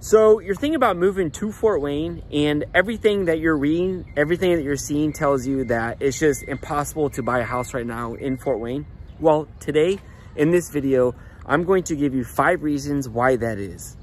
So you're thinking about moving to Fort Wayne, and everything that you're reading, everything that you're seeing tells you that it's just impossible to buy a house right now in Fort Wayne. Well, today in this video, I'm going to give you 5 reasons why that is.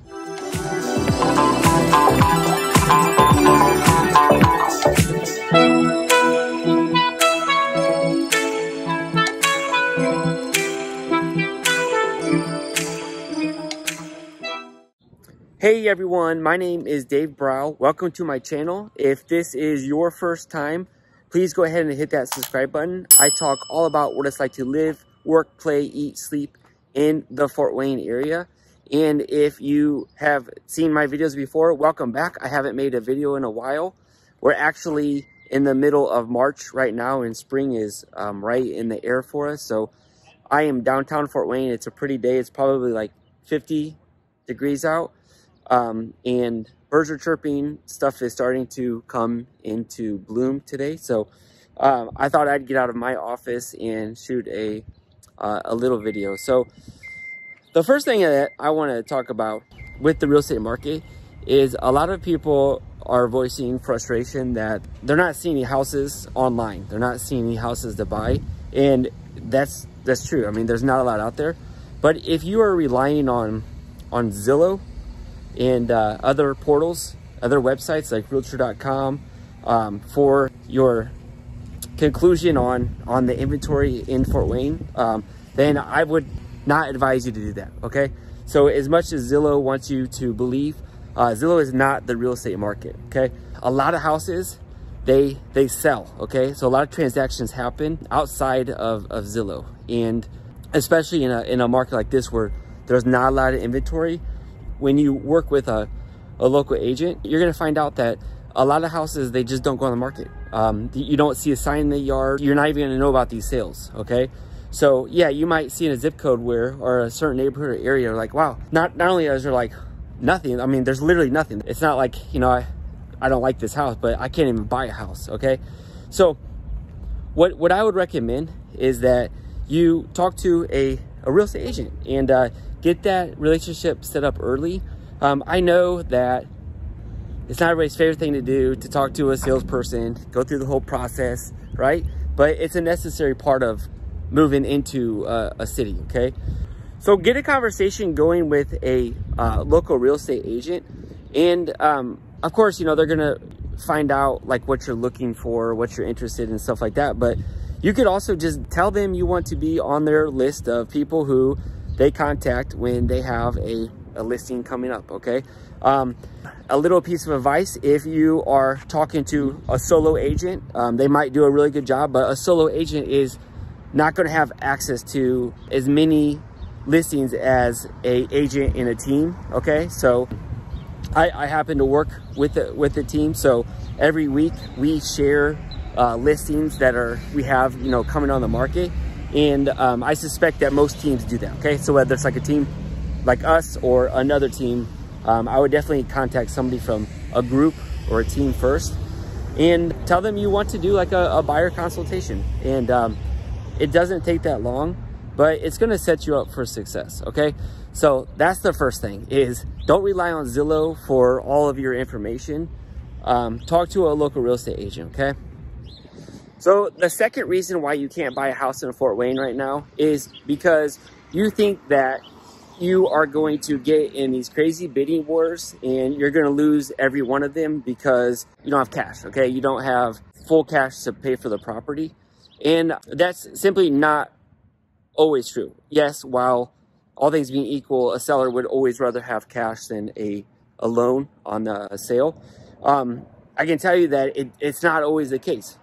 Hey everyone, my name is Dave Brough. Welcome to my channel. If this is your first time, please go ahead and hit that subscribe button. I talk all about what it's like to live, work, play, eat, sleep in the Fort Wayne area. And if you have seen my videos before, welcome back. I haven't made a video in a while. We're actually in the middle of March right now, and spring is right in the air for us. So I am downtown Fort Wayne. It's a pretty day. It's probably like 50 degrees out. And birds are chirping. Stuff is starting to come into bloom today. So I thought I'd get out of my office and shoot a little video. So the first thing that I want to talk about with the real estate market is a lot of people are voicing frustration that they're not seeing any houses online. They're not seeing any houses to buy. And that's true. I mean, there's not a lot out there. But if you are relying on Zillow and other portals, other websites like realtor.com for your conclusion on the inventory in Fort Wayne, then I would not advise you to do that, okay? So as much as Zillow wants you to believe, Zillow is not the real estate market, okay? A lot of houses, they sell, okay? So a lot of transactions happen outside of Zillow, and especially in a market like this where there's not a lot of inventory. When you work with a local agent, you're gonna find out that a lot of houses, they just don't go on the market. You don't see a sign in the yard. You're not even gonna know about these sales, okay? So yeah, you might see in a zip code or a certain neighborhood or area, like, wow, not only is there like nothing, I mean, there's literally nothing. It's not like, you know, I don't like this house, but I can't even buy a house, okay? So what I would recommend is that you talk to a real estate agent and get that relationship set up early. I know that it's not everybody's favorite thing to do, to talk to a salesperson, go through the whole process, right? But it's a necessary part of moving into a city, okay? So get a conversation going with a local real estate agent. And of course, you know, they're gonna find out like what you're looking for, what you're interested in, stuff like that. But you could also just tell them you want to be on their list of people who they contact when they have a listing coming up, okay? A little piece of advice: if you are talking to a solo agent, they might do a really good job, but a solo agent is not going to have access to as many listings as a agent in a team, okay? So I happen to work with the team, so every week we share listings that we have, you know, coming on the market. And I suspect that most teams do that, okay? So whether it's like a team like us or another team, I would definitely contact somebody from a group or a team first and tell them you want to do like a buyer consultation. And it doesn't take that long, but it's gonna set you up for success, okay? So that's the first thing, is don't rely on Zillow for all of your information. Talk to a local real estate agent, okay? So the second reason why you can't buy a house in Fort Wayne right now is because you think that you are going to get in these crazy bidding wars and you're going to lose every one of them because you don't have cash, okay? You don't have full cash to pay for the property. And that's simply not always true. Yes, while all things being equal, a seller would always rather have cash than a loan on a sale. I can tell you that it's not always the case.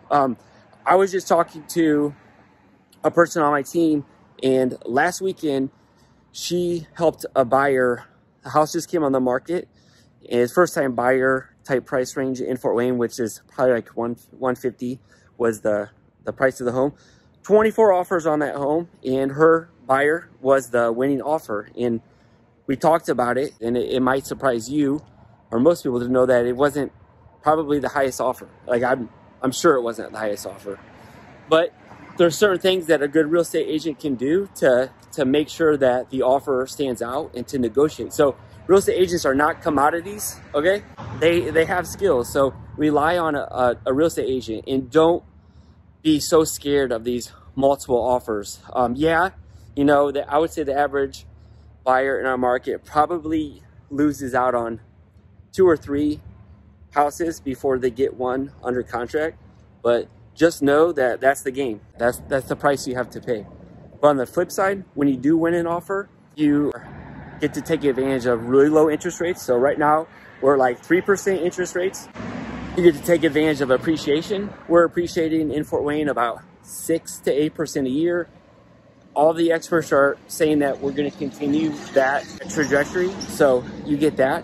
I was just talking to a person on my team, and last weekend she helped a buyer. The house just came on the market, and it's first time buyer type price range in Fort Wayne, which is probably like 150 was the price of the home. 24 offers on that home, and her buyer was the winning offer. And we talked about it, and it might surprise you or most people to know that it wasn't probably the highest offer. Like I'm sure it wasn't the highest offer, but there's certain things that a good real estate agent can do to make sure that the offer stands out and to negotiate. So real estate agents are not commodities, okay? They have skills, so rely on a real estate agent and don't be so scared of these multiple offers. Yeah, you know, I would say the average buyer in our market probably loses out on 2 or 3 houses before they get one under contract, but just know that that's the game. That's the price you have to pay. But on the flip side, when you do win an offer, you get to take advantage of really low interest rates. So right now we're like 3% interest rates. You get to take advantage of appreciation. We're appreciating in Fort Wayne about 6 to 8% a year. All the experts are saying that we're going to continue that trajectory. So you get that.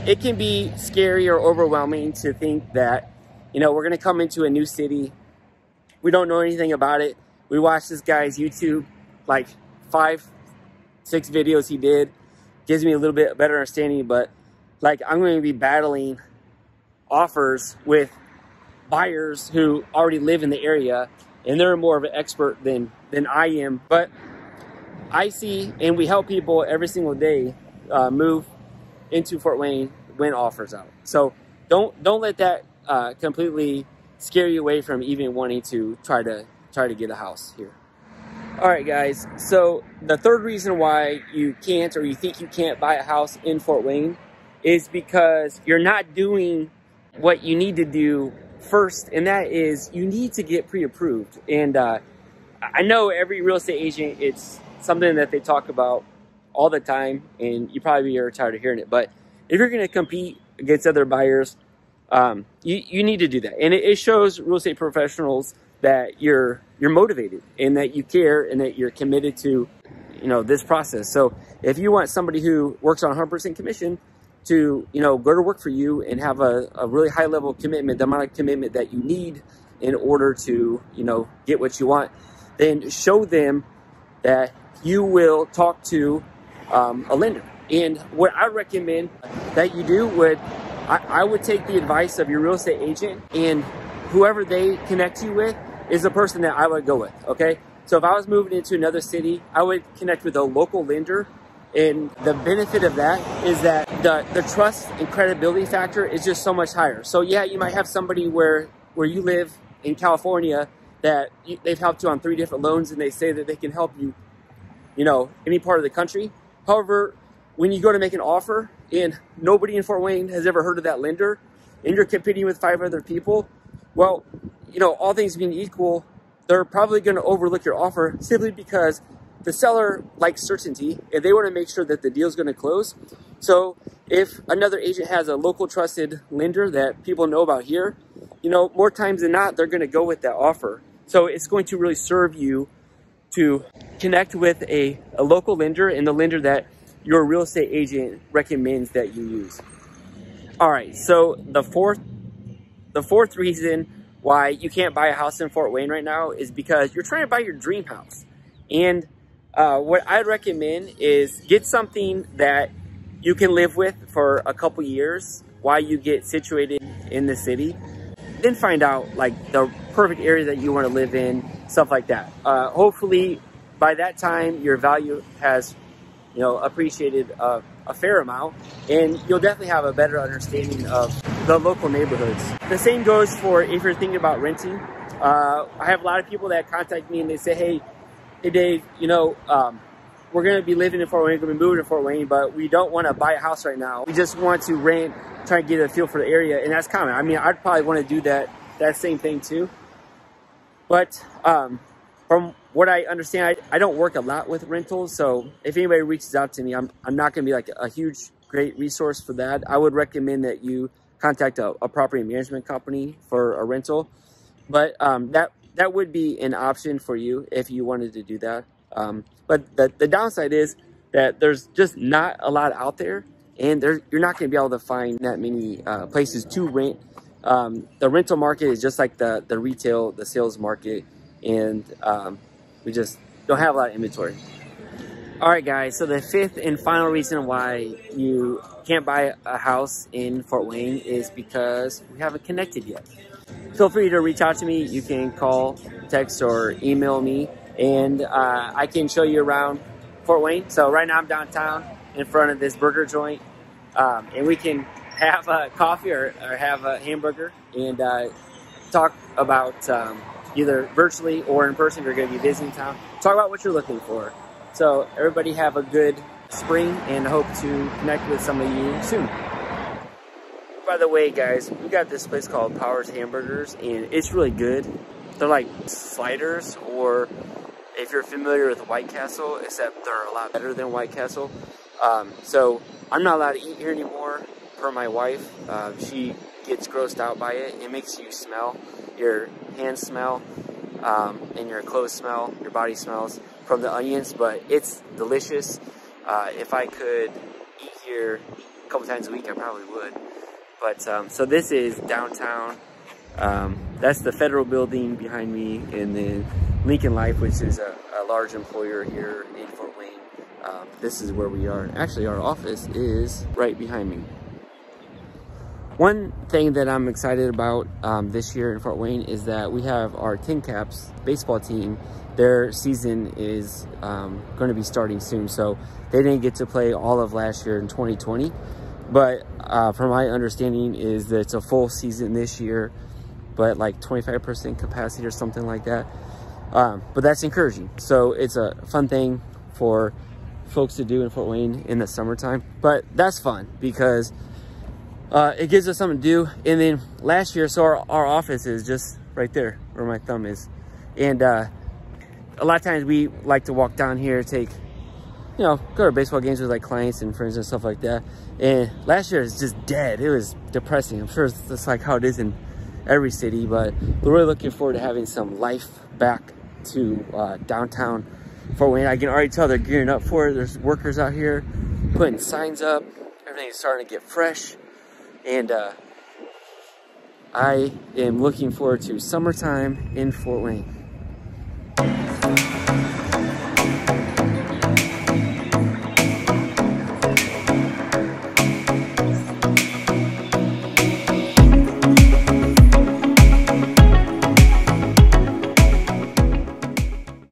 It can be scary or overwhelming to think that, you know, we're going to come into a new city. We don't know anything about it. We watched this guy's YouTube, like 5, 6 videos he did. Gives me a little bit better understanding, but like I'm going to be battling offers with buyers who already live in the area, and they're more of an expert than I am. But I see, and we help people every single day move into Fort Wayne when offers out. So don't let that completely scare you away from even wanting to try to get a house here. All right, guys. So the third reason why you can't, or you think you can't buy a house in Fort Wayne, is because you're not doing what you need to do first, and that is you need to get pre-approved. And I know every real estate agent, it's something that they talk about all the time, and you probably are tired of hearing it. But if you're going to compete against other buyers, you need to do that. And it shows real estate professionals that you're motivated and that you care and that you're committed to, you know, this process. So if you want somebody who works on 100% commission to, you know, go to work for you and have a really high level of commitment, the amount of commitment that you need in order to, you know, get what you want, then show them that you will talk to a lender. And what I recommend that you do I would take the advice of your real estate agent, and whoever they connect you with is the person that I would go with, okay? So if I was moving into another city, I would connect with a local lender. And the benefit of that is that the trust and credibility factor is just so much higher. So yeah, you might have somebody where you live in California that they've helped you on 3 different loans, and they say that they can help you, you know, any part of the country. However, when you go to make an offer and nobody in Fort Wayne has ever heard of that lender, and you're competing with 5 other people, well, you know, all things being equal, they're probably going to overlook your offer simply because the seller likes certainty and they want to make sure that the deal is going to close. So if another agent has a local trusted lender that people know about here, you know, more times than not, they're going to go with that offer. So it's going to really serve you to connect with a local lender, and the lender that your real estate agent recommends that you use. All right, so the fourth reason why you can't buy a house in Fort Wayne right now is because you're trying to buy your dream house. And what I'd recommend is get something that you can live with for a couple years while you get situated in the city. Then find out like the perfect area that you want to live in, stuff like that. Hopefully by that time your value has, you know, appreciated a fair amount, and you'll definitely have a better understanding of the local neighborhoods. The same goes for if you're thinking about renting. I have a lot of people that contact me and they say, hey Dave, you know, we're going to be living in Fort Wayne, we're going to be moving to Fort Wayne, but we don't want to buy a house right now. We just want to rent, try to get a feel for the area, and that's common. I mean, I'd probably want to do that same thing too. But from what I understand, I don't work a lot with rentals, so if anybody reaches out to me, I'm not going to be like a huge, great resource for that. I would recommend that you contact a property management company for a rental, but that would be an option for you if you wanted to do that. But the downside is that there's just not a lot out there, and you're not going to be able to find that many places to rent. The rental market is just like the retail, the sales market, and we just don't have a lot of inventory. All right, guys, so the fifth and final reason why you can't buy a house in Fort Wayne is because we haven't connected yet. Feel free to reach out to me. You can call, text, or email me, and I can show you around Fort Wayne. So right now I'm downtown. in front of this burger joint, and we can have a coffee or have a hamburger and talk about either virtually or in person if you're going to be visiting town. Talk about what you're looking for. So everybody have a good spring, and I hope to connect with some of you soon. By the way, guys, we got this place called Powers Hamburgers, and it's really good. They're like sliders, or if you're familiar with White Castle, except they're a lot better than White Castle. So I'm not allowed to eat here anymore, per my wife. She gets grossed out by it. It makes you smell. Your hands smell, and your clothes smell, your body smells from the onions, but it's delicious. If I could eat here a couple times a week, I probably would. But so this is downtown. That's the federal building behind me, and then Lincoln Life, which is a large employer here in Fort Wayne. This is where we are. Actually, our office is right behind me. One thing that I'm excited about this year in Fort Wayne is that we have our Tin Caps baseball team. Their season is going to be starting soon, so they didn't get to play all of last year in 2020. But from my understanding is that it's a full season this year, but like 25% capacity or something like that. But that's encouraging. So it's a fun thing for folks to do in Fort Wayne in the summertime. But that's fun because it gives us something to do. And then last year, so our office is just right there where my thumb is. And a lot of times we like to walk down here, take, you know, go to baseball games with like clients and friends and stuff like that. And last year it's just dead. It was depressing. I'm sure it's like how it is in every city, but we're really looking forward to having some life back to downtown Fort Wayne. I can already tell they're gearing up for it. There's workers out here putting signs up. Everything's starting to get fresh. And I am looking forward to summertime in Fort Wayne.